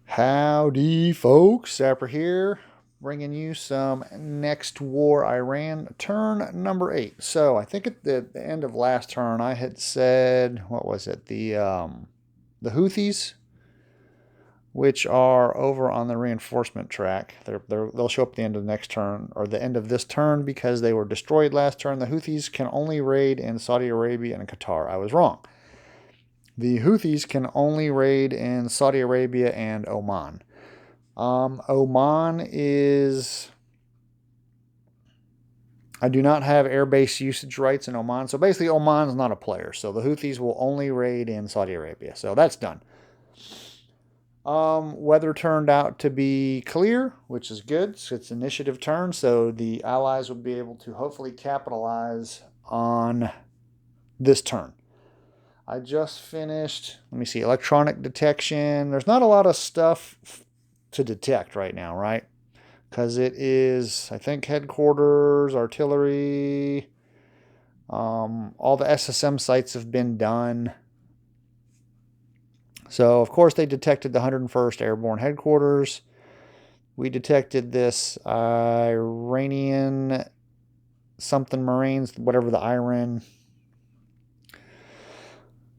Howdy, folks. Sapper here, bringing you some next war Iran turn number 8. So I think at the end of last turn, I had said, what was it? The Houthis, which are over on the reinforcement track. They'll show up at the end of the next turn, or the end of this turn, because they were destroyed last turn. The Houthis can only raid in Saudi Arabia and Qatar. I was wrong. The Houthis can only raid in Saudi Arabia and Oman. Oman is... I do not have airbase usage rights in Oman. So basically, Oman's not a player. So the Houthis will only raid in Saudi Arabia. So that's done. Weather turned out to be clear, which is good. So it's initiative turn. So the allies will be able to hopefully capitalize on this turn. I just finished, let me see, electronic detection. There's not a lot of stuff to detect right now, right? Because it is, I think, headquarters, artillery, all the SSM sites have been done. So, of course, they detected the 101st Airborne Headquarters. We detected this Iranian something Marines, whatever the Iran.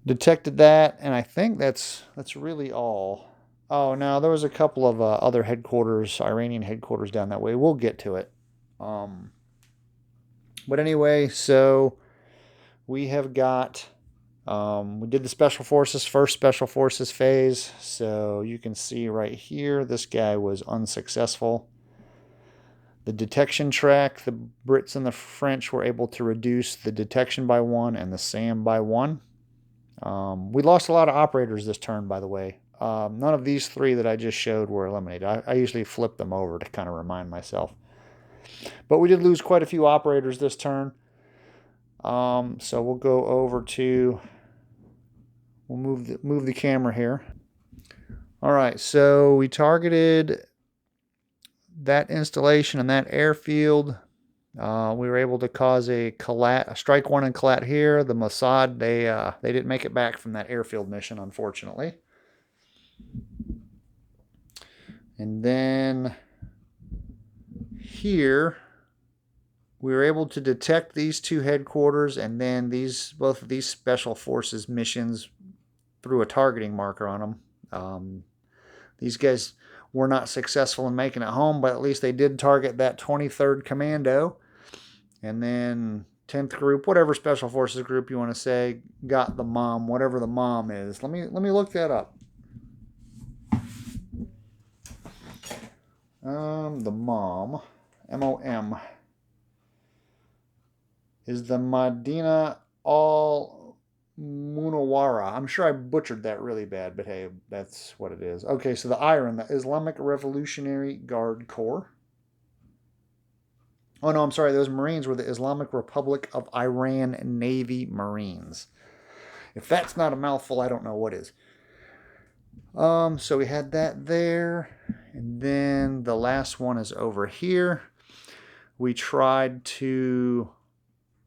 Detected that, and I think that's really all. Oh, no, there was a couple of other headquarters, Iranian headquarters down that way. We'll get to it. But anyway, so we have got, we did the Special Forces, first Special Forces phase. So you can see right here, this guy was unsuccessful. The detection track, the Brits and the French were able to reduce the detection by 1 and the SAM by 1. We lost a lot of operators this turn, by the way. None of these 3 that I just showed were eliminated. I usually flip them over to kind of remind myself. But we did lose quite a few operators this turn. So we'll go over to... We'll move the camera here. All right, so we targeted that installation and that airfield. We were able to cause a strike 1 and collat here. The Mossad, they didn't make it back from that airfield mission, unfortunately. And then here, we were able to detect these 2 headquarters, and then both of these special forces missions threw a targeting marker on them. These guys were not successful in making it home, but at least they did target that 23rd Commando. And then 10th Group, whatever Special Forces group you want to say, got the MOM, whatever the MOM is. Let me look that up. The MOM, M-O-M, is the Madina al-Munawwara. I'm sure I butchered that really bad, but hey, that's what it is. Okay, so the IRAN, the Islamic Revolutionary Guard Corps. Oh, no, I'm sorry. Those Marines were the Islamic Republic of Iran Navy Marines. If that's not a mouthful, I don't know what is. So we had that there. And then the last one is over here. We tried to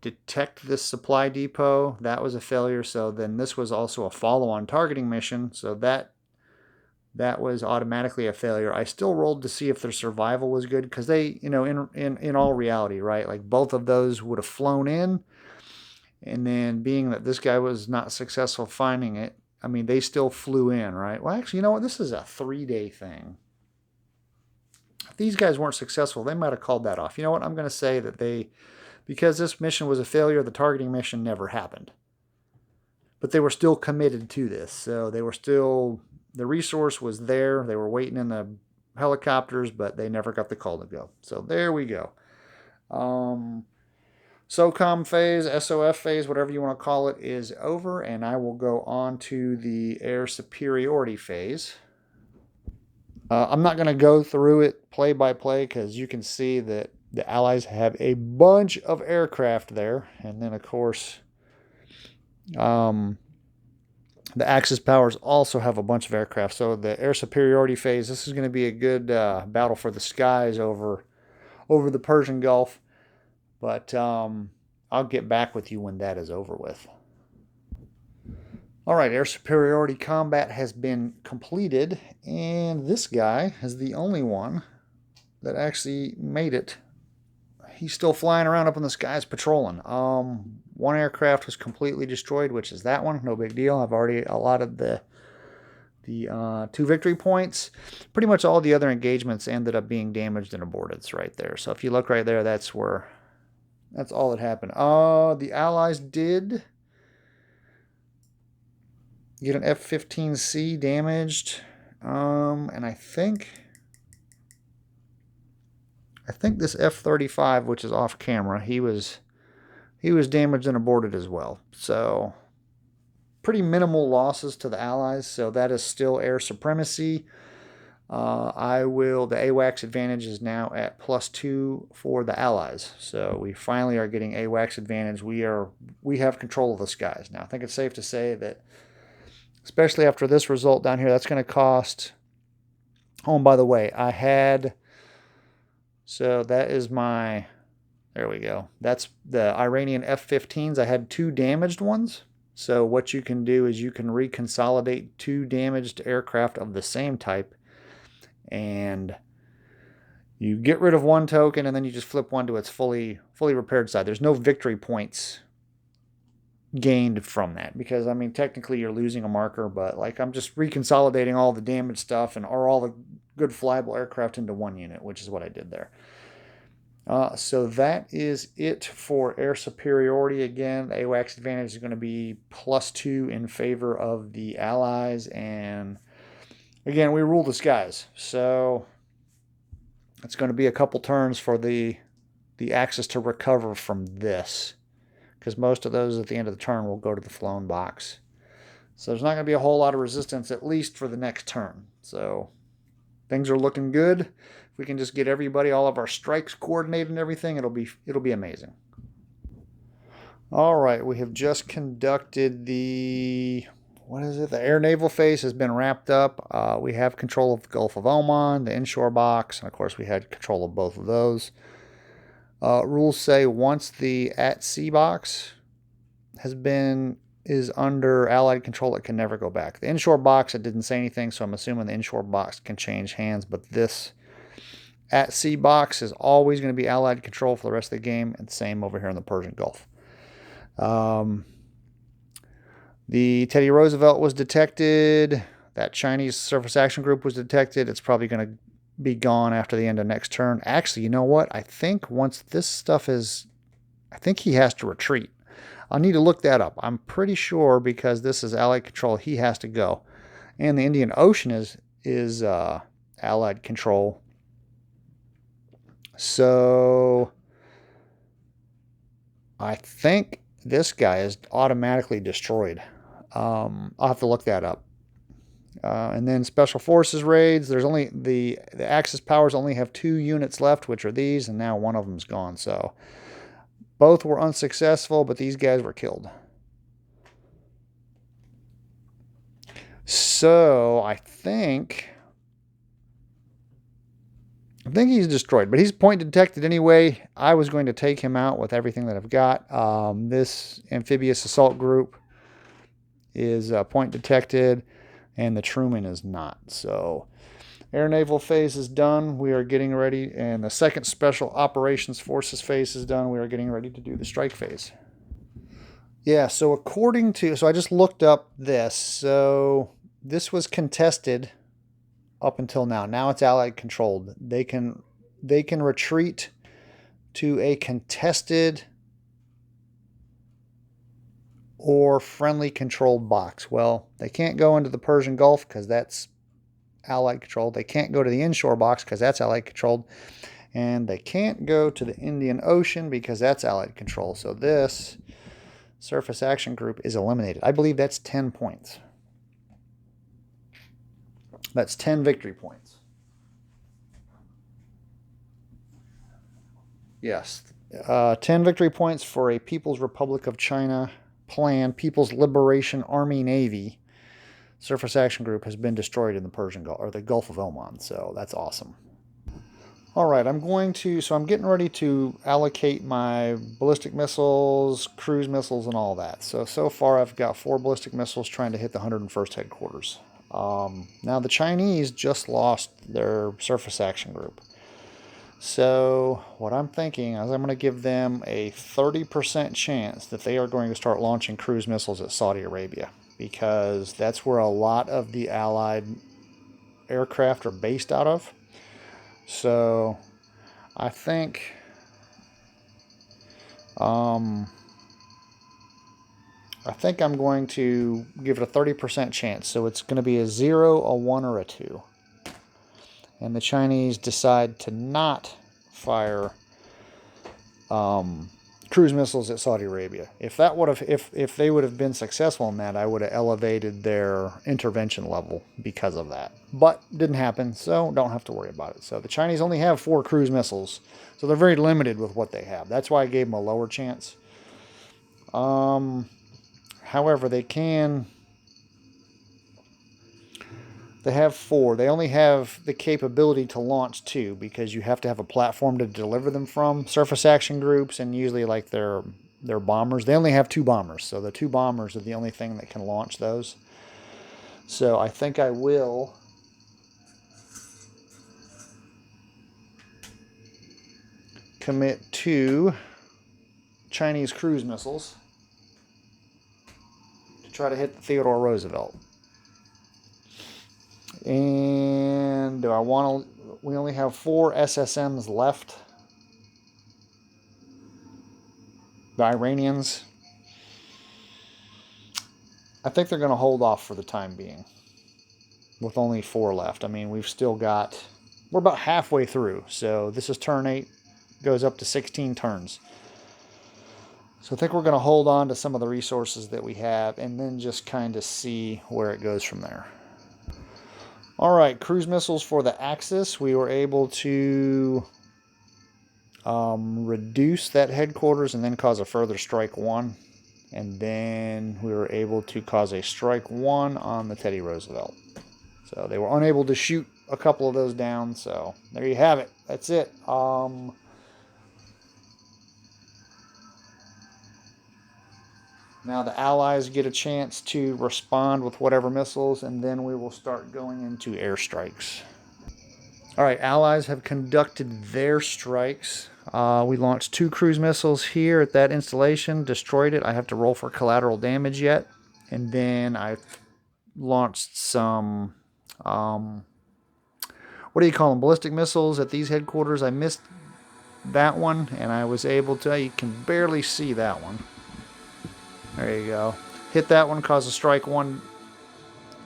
detect this supply depot. That was a failure. So then this was also a follow-on targeting mission. So that was automatically a failure. I still rolled to see if their survival was good, because they, in all reality, right, like both of those would have flown in, and then being that this guy was not successful finding it, I mean, they still flew in, right? Well, actually, you know what? This is a 3-day thing. If these guys weren't successful, they might have called that off. You know what? I'm going to say that because this mission was a failure, the targeting mission never happened. But they were still committed to this, so they were still... The resource was there. They were waiting in the helicopters, but they never got the call to go. So there we go. SOCOM phase, SOF phase, whatever you want to call it, is over, and I will go on to the air superiority phase. I'm not going to go through it play by play, because you can see that the Allies have a bunch of aircraft there, and then, of course... the Axis powers also have a bunch of aircraft. So the air superiority phase, this is going to be a good battle for the skies over the Persian Gulf. But I'll get back with you when that is over with. All right, air superiority combat has been completed, and this guy is the only one that actually made it. He's still flying around up in the skies patrolling. One aircraft was completely destroyed, which is that one. No big deal. I've already allotted the 2 victory points. Pretty much all the other engagements ended up being damaged and aborted. It's right there. So if you look right there, that's all that happened. The Allies did get an F-15C damaged, and I think this F-35, which is off camera, he was damaged and aborted as well. So pretty minimal losses to the Allies. So that is still air supremacy. The AWACS advantage is now at +2 for the Allies. So we finally are getting AWACS advantage. We have control of the skies now. I think it's safe to say that, especially after this result down here, that's going to cost. Oh, and by the way, so that is my, there we go. That's the Iranian F-15s. I had 2 damaged ones. So what you can do is you can reconsolidate 2 damaged aircraft of the same type, and you get rid of 1 token, and then you just flip one to its fully repaired side. There's no victory points gained from that, because I mean technically you're losing a marker, but like I'm just reconsolidating all the damaged stuff or all the good flyable aircraft into 1 unit, which is what I did there. So that is it for air superiority. Again, the AWACS advantage is going to be +2 in favor of the Allies, and again, we rule the skies, so it's going to be a couple turns for the Axis to recover from this, because most of those at the end of the turn will go to the flown box. So there's not going to be a whole lot of resistance, at least for the next turn. So things are looking good. If we can just get everybody, all of our strikes coordinated and everything, it'll be amazing. All right, we have just conducted the air naval phase has been wrapped up. We have control of the Gulf of Oman, the inshore box, and of course we had control of both of those. Rules say once the at-sea box is under Allied control, it can never go back. The inshore box, it didn't say anything, so I'm assuming the inshore box can change hands, but this at-sea box is always going to be Allied control for the rest of the game, and same over here in the Persian Gulf. The Teddy Roosevelt was detected. That Chinese surface action group was detected. It's probably going to be gone after the end of next turn. Actually, you know what? I think once this stuff I think he has to retreat. I'll need to look that up. I'm pretty sure, because this is Allied control, he has to go. And the Indian Ocean is Allied control. So I think this guy is automatically destroyed. I'll have to look that up. And then special forces raids, there's only the Axis powers only have 2 units left, which are these, and now one of them's gone. So both were unsuccessful, but these guys were killed. So I think he's destroyed, but he's point detected anyway. I was going to take him out with everything that I've got. This amphibious assault group is point detected, and the Truman is not. So air naval phase is done. We are getting ready, and the second special operations forces phase is done. We are getting ready to do the strike phase. Yeah, so so I just looked up this. So this was contested up until now. Now it's Allied controlled. They can retreat to a contested or friendly controlled box. Well, they can't go into the Persian Gulf because that's Allied controlled. They can't go to the inshore box because that's Allied controlled. And they can't go to the Indian Ocean because that's Allied control. So this surface action group is eliminated. I believe that's 10 points. That's 10 victory points. Yes. 10 victory points for a People's Republic of China plan. People's Liberation Army Navy surface action group has been destroyed in the Persian Gulf, or the Gulf of Oman. So that's awesome. All right, I'm getting ready to allocate my ballistic missiles, cruise missiles, and all that. So far I've got 4 ballistic missiles trying to hit the 101st headquarters. Now the Chinese just lost their surface action group. So what I'm thinking is I'm going to give them a 30% chance that they are going to start launching cruise missiles at Saudi Arabia, because that's where a lot of the Allied aircraft are based out of. So I think um, I'm going to give it a 30% chance. So it's going to be a 0, a 1, or a 2. And the Chinese decide to not fire cruise missiles at Saudi Arabia. If they would have been successful in that, I would have elevated their intervention level because of that. But didn't happen, so don't have to worry about it. So the Chinese only have 4 cruise missiles, so they're very limited with what they have. That's why I gave them a lower chance. However, they have 4. They only have the capability to launch 2, because you have to have a platform to deliver them from. Surface action groups and usually like their bombers. They only have 2 bombers, so the 2 bombers are the only thing that can launch those. So I think I will commit 2 Chinese cruise missiles to try to hit the Theodore Roosevelt. And do I want to? We only have 4 SSMs left. The Iranians, I think they're going to hold off for the time being with only 4 left. I mean, we're about halfway through. So this is turn 8, goes up to 16 turns. So I think we're going to hold on to some of the resources that we have and then just kind of see where it goes from there. All right, cruise missiles for the Axis. We were able to reduce that headquarters and then cause a further strike 1. And then we were able to cause a strike 1 on the Teddy Roosevelt. So they were unable to shoot a couple of those down. So there you have it. That's it. Now the Allies get a chance to respond with whatever missiles, and then we will start going into airstrikes. All right, Allies have conducted their strikes. We launched 2 cruise missiles here at that installation, destroyed it. I have to roll for collateral damage yet. And then I launched some, what do you call them, ballistic missiles at these headquarters. I missed that one, and I was able to, you can barely see that one. There you go. Hit that one, cause a strike 1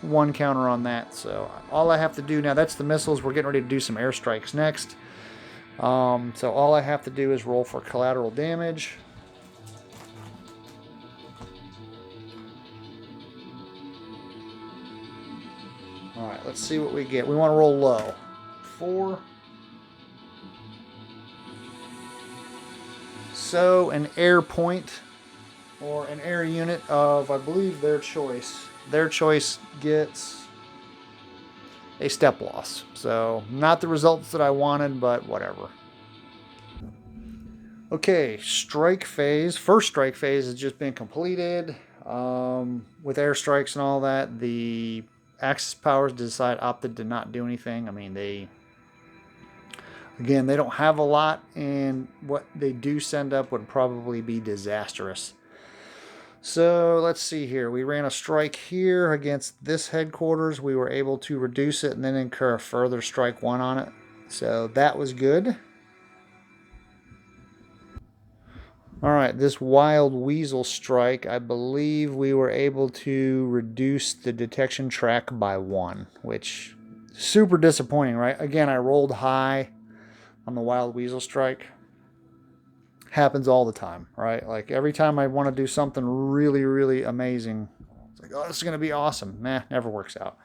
counter on that. So all I have to do now, that's the missiles. We're getting ready to do some airstrikes next. So all I have to do is roll for collateral damage. All right, let's see what we get. We want to roll low. 4. So an air point, or an air unit of, I believe, their choice. Their choice gets a step loss. So not the results that I wanted, but whatever. Okay, strike phase. First strike phase has just been completed. With airstrikes and all that, the Axis powers opted to not do anything. I mean, they don't have a lot, and what they do send up would probably be disastrous. So let's see here. We ran a strike here against this headquarters. We were able to reduce it and then incur a further strike 1 on it. So that was good. All right, this wild weasel strike, I believe we were able to reduce the detection track by 1, which super disappointing, right? Again, I rolled high on the wild weasel strike. Happens all the time, right? Like every time I want to do something really, really amazing, it's like, oh, this is going to be awesome. Nah, never works out.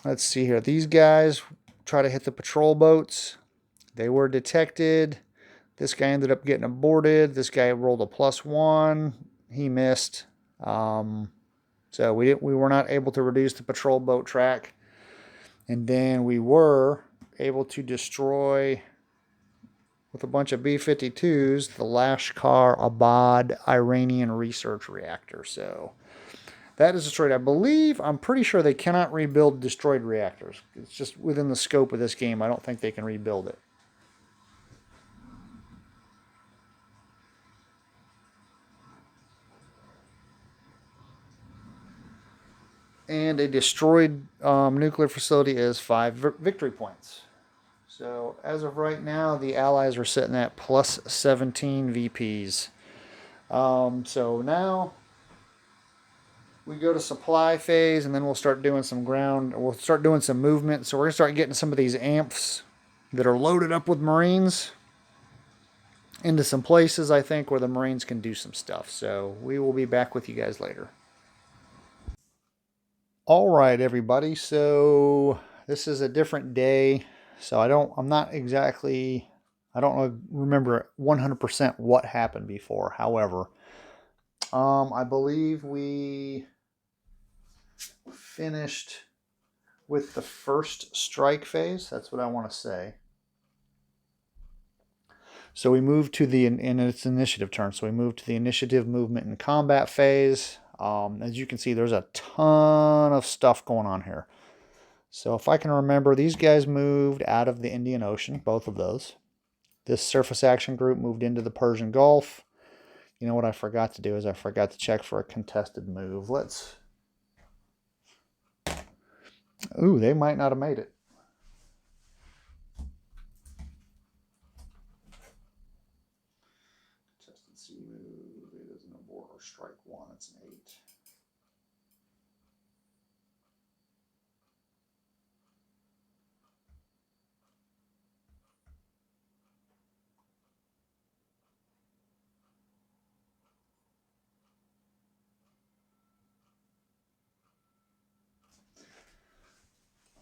Let's see here. These guys try to hit the patrol boats. They were detected. This guy ended up getting aborted. This guy rolled a +1. He missed. So we were not able to reduce the patrol boat track. And then we were able to destroy, with a bunch of B-52s, the Lashkar Abad Iranian research reactor. So that is destroyed. I believe, I'm pretty sure they cannot rebuild destroyed reactors. It's just within the scope of this game. I don't think they can rebuild it. And a destroyed nuclear facility is 5 victory points. So as of right now, the Allies are sitting at plus 17 VPs. So now we go to supply phase, and then we'll start doing some ground. We'll start doing some movement. So we're gonna start getting some of these amps that are loaded up with Marines into some places, I think, where the Marines can do some stuff. So we will be back with you guys later. All right, everybody. So this is a different day. So I'm not exactly, I don't remember 100% what happened before. However, I believe we finished with the first strike phase. That's what I want to say. So we moved to and it's initiative turn. So we moved to the initiative, movement, and combat phase. As you can see, there's a ton of stuff going on here. So if I can remember, these guys moved out of the Indian Ocean, both of those. This surface action group moved into the Persian Gulf. You know what I forgot to do is I forgot to check for a contested move. Ooh, they might not have made it. Contested C move. It is an abort or strike 1. It's an 8.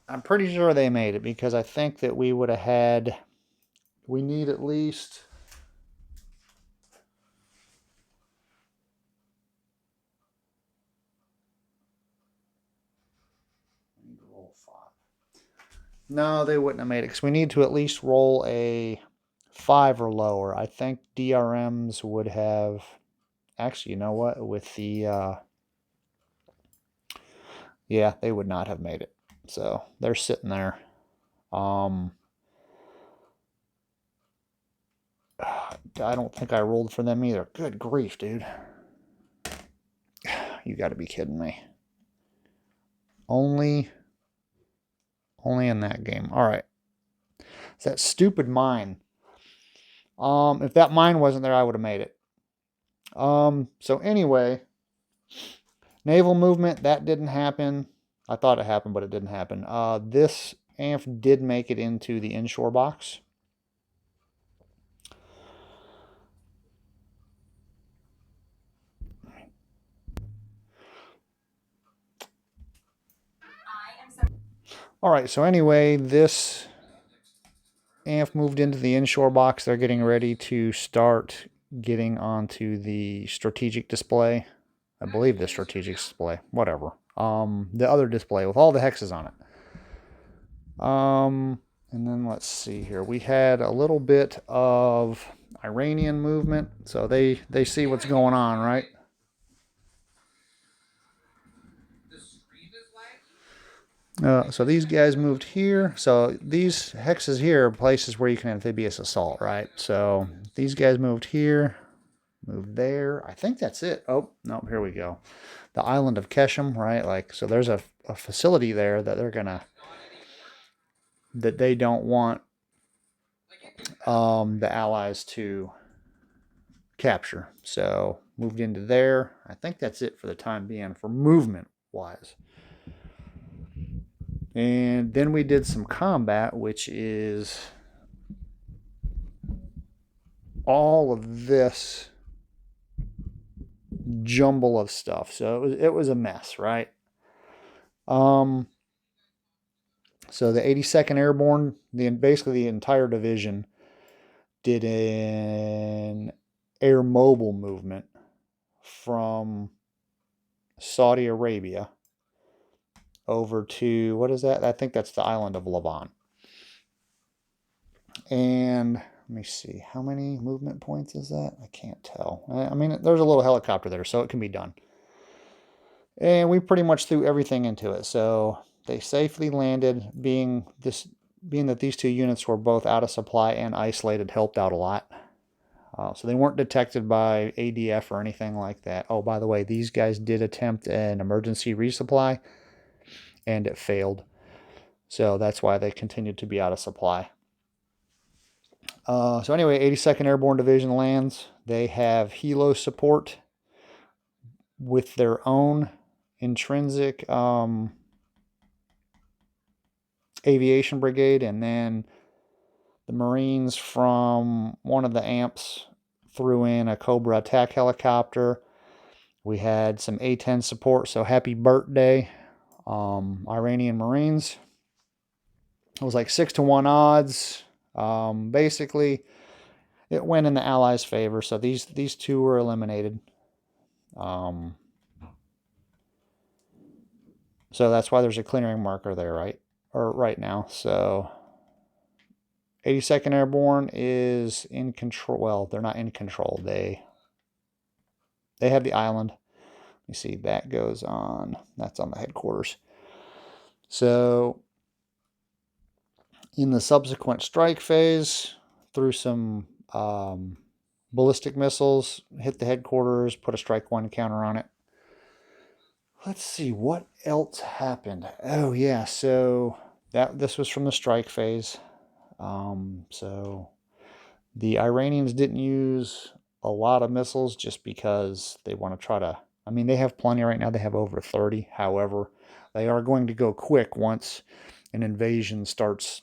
I'm pretty sure they made it because I think that we would have had. We need at least. We need to roll 5. No, they wouldn't have made it because we need to at least roll a 5 or lower. I think DRMs would have. Actually, you know what? With the. Yeah, they would not have made it. So they're sitting there. I don't think I rolled for them either. Good grief, dude. You got to be kidding me. Only in that game. All right. It's that stupid mine. If that mine wasn't there, I would have made it. So anyway, naval movement, that didn't happen. I thought it happened, but it didn't happen. This AMF did make it into the inshore box. All right, so anyway, this AMF moved into the inshore box. They're getting ready to start getting onto the strategic display. I believe the strategic display, whatever. The other display with all the hexes on it. And then let's see here. We had a little bit of Iranian movement, so they see what's going on, right? So these guys moved here. So these hexes here are places where you can amphibious assault, right? So these guys moved here, moved there. I think that's it. Oh, no, here we go. The island of Keshem, right? Like, so there's a facility there that they don't want the Allies to capture. So moved into there. I think that's it for the time being for movement wise. And then we did some combat, which is all of this jumble of stuff. So it was a mess, right? So the 82nd Airborne, basically the entire division, did an air mobile movement from Saudi Arabia over to, what is that? I think that's the island of Levant. And let me see, how many movement points is that? I can't tell. I mean, there's a little helicopter there, so it can be done. And we pretty much threw everything into it. So they safely landed. Being that these two units were both out of supply and isolated helped out a lot. So they weren't detected by ADF or anything like that. Oh, by the way, these guys did attempt an emergency resupply, and it failed. So that's why they continued to be out of supply. So anyway, 82nd Airborne Division lands. They have helo support with their own intrinsic aviation brigade, and then the Marines from one of the amps threw in a Cobra attack helicopter. We had some A-10 support, so happy birthday, Iranian Marines. It was like 6-1 odds. Basically, it went in the Allies' favor, so these two were eliminated. So that's why there's a clearing marker there, right now. So 82nd Airborne is in control. Well, they're not in control. They have the island. You see that goes on. That's on the headquarters. So in the subsequent strike phase, through some ballistic missiles, hit the headquarters, put a strike 1 counter on it. Let's see what else happened. Oh yeah, so this was from the strike phase. So the Iranians didn't use a lot of missiles just because they want to try to, I mean, they have plenty right now. They have over 30. However, they are going to go quick once an invasion starts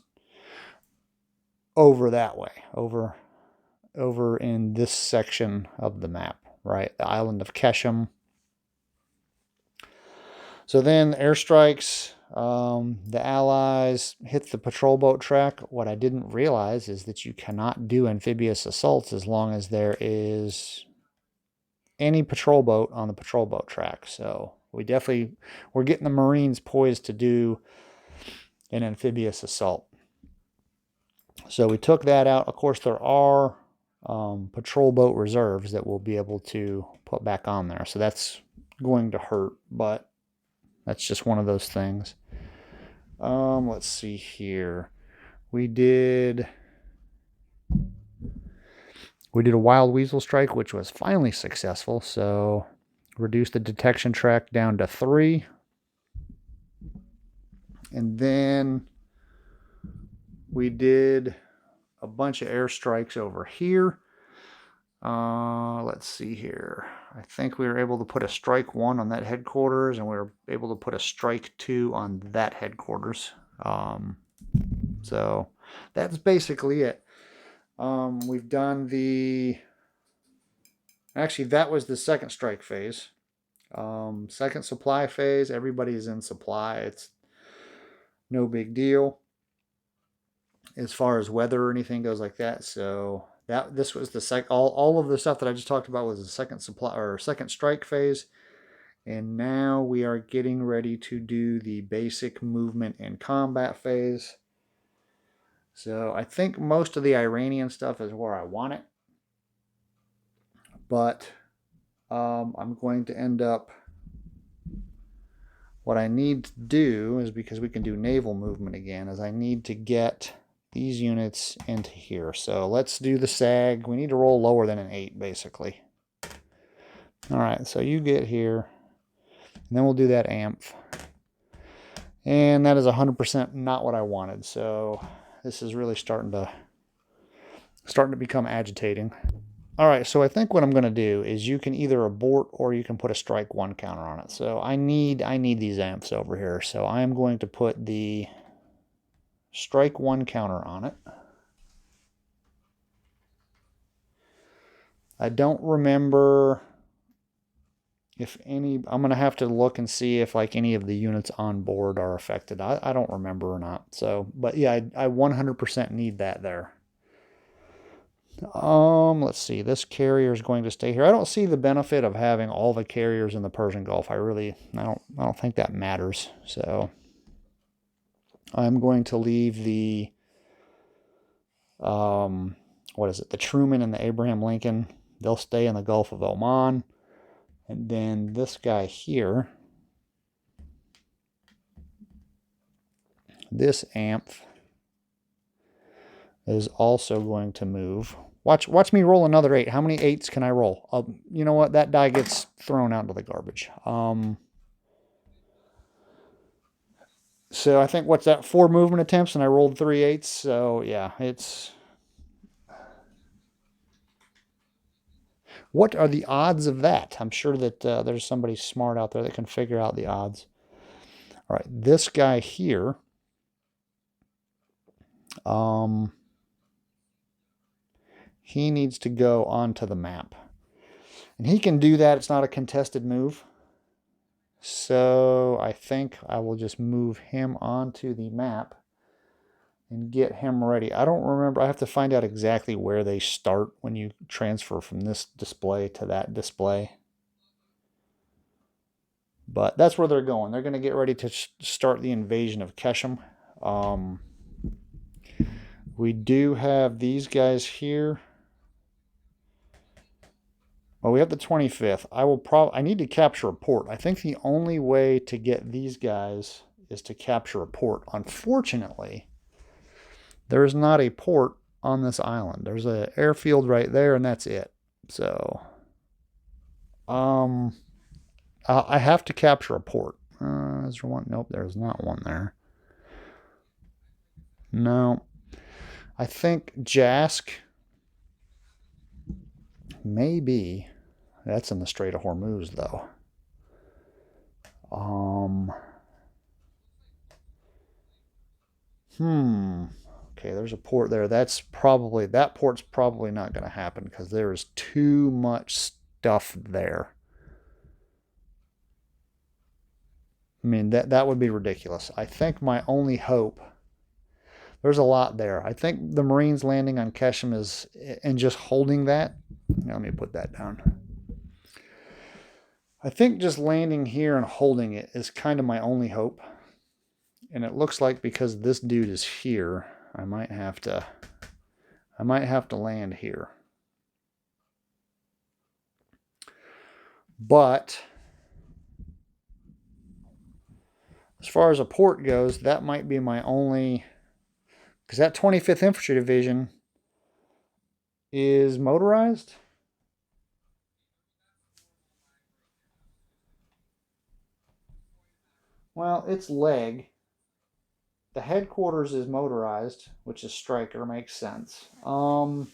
over that way, over in this section of the map, right? The island of Keshem. So then airstrikes, the Allies hit the patrol boat track. What I didn't realize is that you cannot do amphibious assaults as long as there is any patrol boat on the patrol boat track. So we're getting the Marines poised to do an amphibious assault. So we took that out. Of course, there are patrol boat reserves that we'll be able to put back on there. So that's going to hurt, but that's just one of those things. Let's see here. We did a wild weasel strike, which was finally successful. So reduced the detection track down to 3. And then we did a bunch of airstrikes over here. Let's see here. I think we were able to put a strike 1 on that headquarters, and we were able to put a strike 2 on that headquarters. So that's basically it. We've done actually, that was the second strike phase. Second supply phase, everybody's in supply. It's no big deal as far as weather or anything goes like that. So this was the all of the stuff that I just talked about was the second supply or second strike phase. And now we are getting ready to do the basic movement and combat phase. So I think most of the Iranian stuff is where I want it. But I'm going to end up, what I need to do is, because we can do naval movement again, is I need to get these units into here. So let's do the SAG. We need to roll lower than an 8, basically. All right, so you get here, and then we'll do that AMP. And that is 100% not what I wanted. So this is really starting to become agitating. All right, so I think what I'm going to do is you can either abort or you can put a strike 1 counter on it. So I need these amps over here. So I am going to put the strike 1 counter on it. I don't remember if any, I'm going to have to look and see if like any of the units on board are affected. I don't remember or not. So, but yeah, I 100% need that there. Let's see. This carrier is going to stay here. I don't see the benefit of having all the carriers in the Persian Gulf. I don't think that matters. So I'm going to leave the what is it? The Truman and the Abraham Lincoln. They'll stay in the Gulf of Oman. And then this guy here, this AMP is also going to move. Watch me roll another 8. How many 8s can I roll? You know what? That die gets thrown out into the garbage. So I think, what's that? 4 movement attempts, and I rolled 3 8s. So yeah, it's... What are the odds of that? I'm sure that there's somebody smart out there that can figure out the odds. All right, this guy here... he needs to go onto the map. And he can do that. It's not a contested move. So I think I will just move him onto the map and get him ready. I don't remember. I have to find out exactly where they start when you transfer from this display to that display. But that's where they're going. They're going to get ready to start the invasion of Keshem. We do have these guys here. Well, we have the 25th. I need to capture a port. I think the only way to get these guys is to capture a port. Unfortunately, there is not a port on this island. There's an airfield right there, and that's it. So, I have to capture a port. Is there one? Nope, there's not one there. No. I think Jask... maybe that's in the Strait of Hormuz, though. Okay, there's a port there. That port's probably not going to happen because there is too much stuff there. I mean, that would be ridiculous. I think my only hope... there's a lot there. I think the Marines landing on Keshem and just holding that... Now, let me put that down. I think just landing here and holding it is kind of my only hope. And it looks like because this dude is here, I might have to land here. But as far as a port goes, that might be my only... because that 25th Infantry Division is motorized. Well, it's leg. The headquarters is motorized, which is Stryker, makes sense. 4th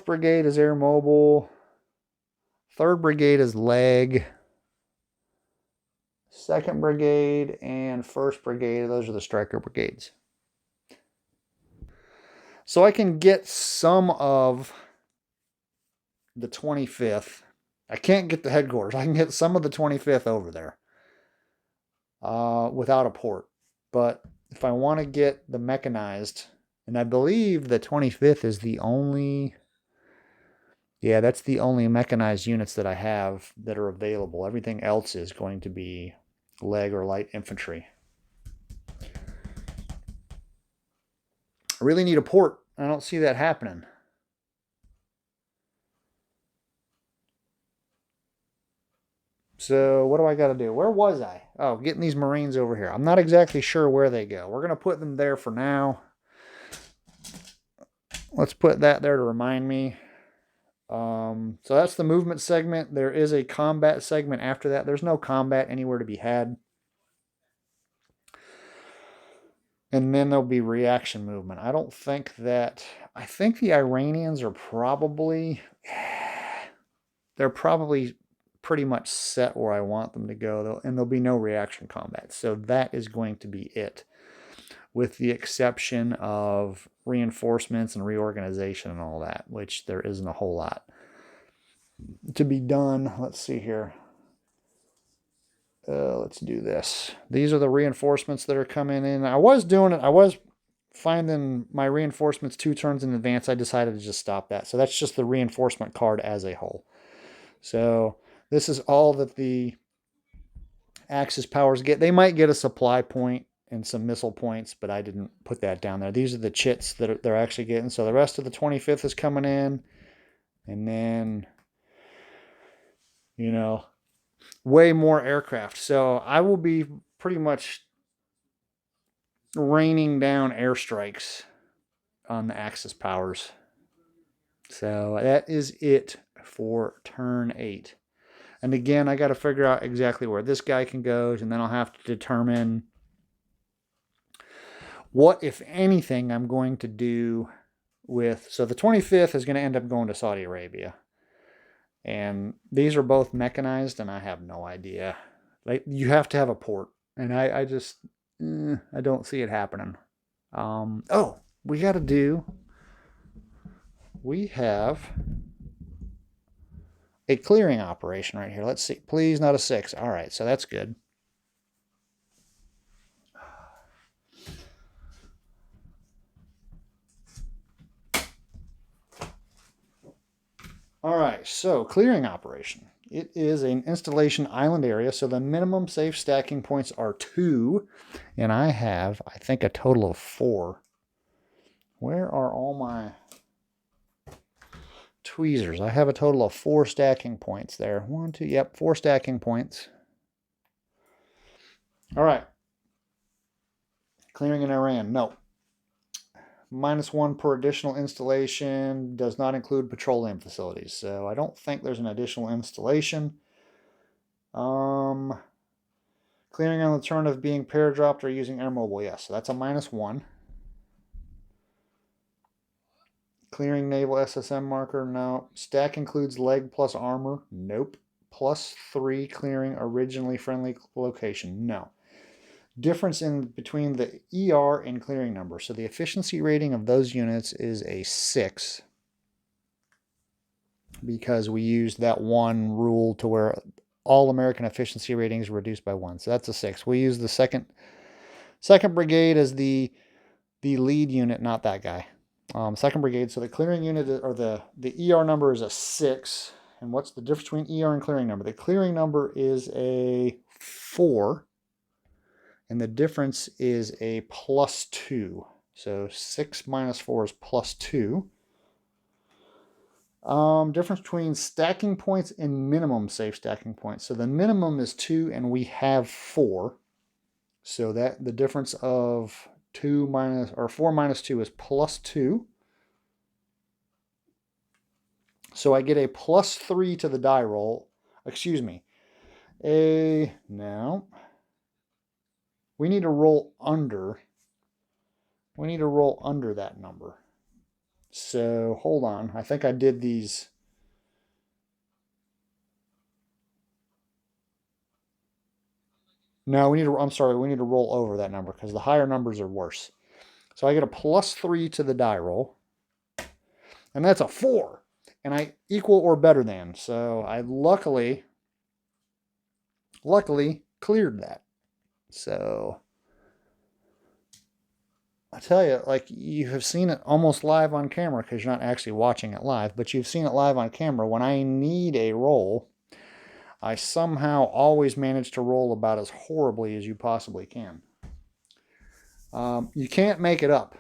Brigade is air mobile. 3rd Brigade is leg. 2nd Brigade and 1st Brigade, those are the Stryker brigades. So I can get some of the 25th. I can't get the headquarters. I can get some of the 25th over there without a port. But if I want to get the mechanized, and I believe the 25th is the only... yeah, that's the only mechanized units that I have that are available. Everything else is going to be leg or light infantry. I really need a port. I don't see that happening. So what do I got to do? Where was I? Oh, getting these Marines over here. I'm not exactly sure where they go. We're going to put them there for now. Let's put that there to remind me. So that's the movement segment. There is a combat segment after that. There's no combat anywhere to be had. And then there'll be reaction movement. I think the Iranians are probably... they're probably pretty much set where I want them to go, and there'll be no reaction combat. So that is going to be it, with the exception of reinforcements and reorganization and all that, which there isn't a whole lot to be done. Let's see here. Let's do this. These are the reinforcements that are coming in. I was doing it. I was finding my reinforcements 2 turns in advance, I decided to just stop that. So that's just the reinforcement card as a whole. So this is all that the Axis powers get. They might get a supply point and some missile points, but I didn't put that down there. These are the chits that they're actually getting. So the rest of the 25th is coming in. And then, you know, way more aircraft. So I will be pretty much raining down airstrikes on the Axis powers. So that is it for turn 8. And again, I got to figure out exactly where this guy can go, and then I'll have to determine what, if anything, I'm going to do with... So the 25th is going to end up going to Saudi Arabia. And these are both mechanized, and I have no idea. Like, you have to have a port. And I just... I don't see it happening. Oh, we got to do... We have a clearing operation right here. Let's see. Please, not a 6. All right, so that's good. All right, so clearing operation. It is an installation island area, so the minimum safe stacking points are 2, and I have, I think, a total of 4. Where are all my tweezers? I have a total of 4 stacking points there. 1, 2, yep, 4 stacking points. All right. Clearing in Iran, no. -1 per additional installation, does not include petroleum facilities. So I don't think there's an additional installation. Clearing on the turn of being paradropped or using air mobile, yes. So that's a -1. Clearing naval SSM marker, no. Stack includes leg plus armor, nope. +3 clearing originally friendly location, no. Difference in between the ER and clearing number. So the efficiency rating of those units is a 6 because we used that one rule to where all American efficiency ratings are reduced by 1. So that's a 6. We use the second brigade as the lead unit, not that guy. Second brigade. So the clearing unit, or the ER number, is a 6. And what's the difference between ER and clearing number? The clearing number is a 4. And the difference is a +2. So 6 minus 4 is +2. Difference between stacking points and minimum safe stacking points. So the minimum is 2 and we have 4. So that the difference of 4 minus 2 is +2. So I get a +3 to the die roll. Excuse me. No. We need to roll under. We need to roll under that number. So hold on. I think I did these. No, I'm sorry. We need to roll over that number because the higher numbers are worse. So I get a +3 to the die roll. And that's a 4. And I equal or better than. So I luckily cleared that. So I tell you, like, you have seen it almost live on camera because you're not actually watching it live, but you've seen it live on camera. When I need a roll, I somehow always manage to roll about as horribly as you possibly can. You can't make it up.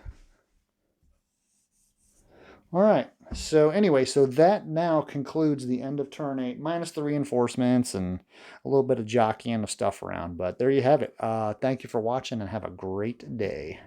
All right. So anyway, so that now concludes the end of turn 8, minus the reinforcements and a little bit of jockeying of stuff around. But there you have it. Thank you for watching and have a great day.